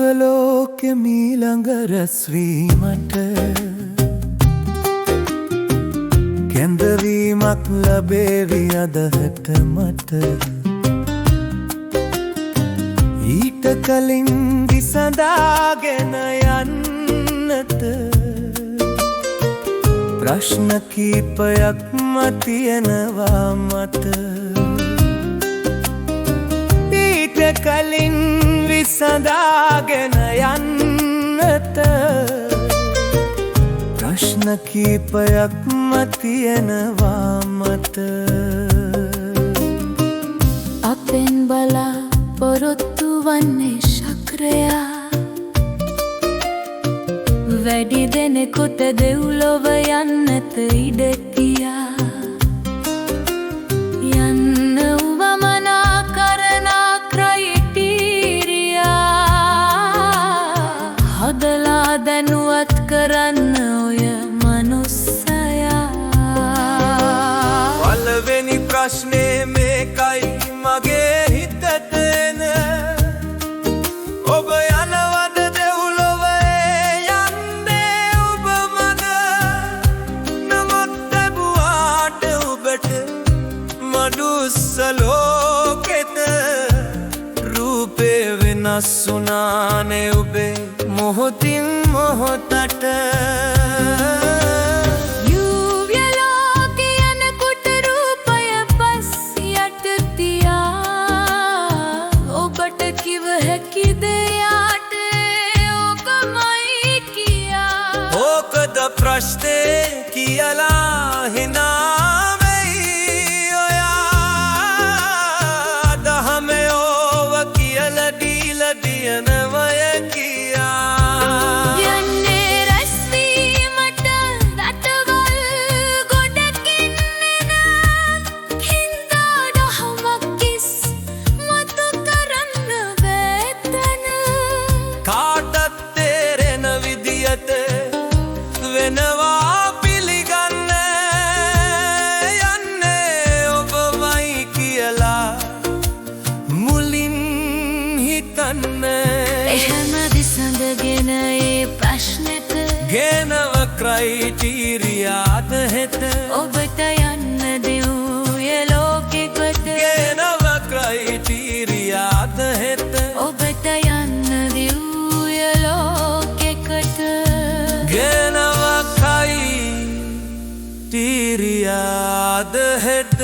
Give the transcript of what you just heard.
දිවලෝකෙ මීළඟ රැස්වීමට කැඳවීමක් ලැබේවි අද හෙට මට ඊට කලින් විසඳාගෙන යන්නට ප්‍රශ්න කීපයක්ම තියෙනවා මට ඊට කලින් විසඳාගෙන යන්නට ප්‍රශ්න කීපයක්ම තියෙනවා මට අපෙන් බලාපොරොත්තු වන්නේ ශක්‍රයා වැඩි දෙනෙකුට දෙව්ලොව යන්නට ඉඩ තියා යන්න උවමනා කරන ක්‍රයිටීරියා හදලා දැනුවත් කරන්න ඔය මනුස්සයා පළවෙනි ප්‍රශ්නේ මේකයි මගේ හිතට එන ඔබ යනවද දෙව්ලොව යන්නේ ඔබ මග නමුත් ලැබුවාට ඔබට මනුස්ස ලෝකෙට රූපේ වෙනස් වුණානේ ඔබේ මොහොතින් මොහොතට ප්‍රශ්නේ කියලා හිනා වෙයි ඔයා දහමේ ඕව කියලා දීලා දිනවය කියා යන්නේ රැස්වීමට රටවල් ගොඩකින් එන හින්දා දහමක් කිස් මතු කරන්න වේතන කාටත් තේරෙන විදියට වෙනවා පිළිගන්න යන්නේ ඔබමයි කියලා මුලින් හිතන්න එහෙම විසඳගෙන ඒ ප්‍රශ්නෙට ගෙනව ක්‍රයිටීරියාද හෙට ඔබට යන්න දෙව්ය ලෝකෙකට ගෙනව ක්‍රයිටීරියාද හෙට ඔබට යන්න දෙව්ය ලෝකෙකට ගෙනව ක්‍රයිටීරියාද හෙට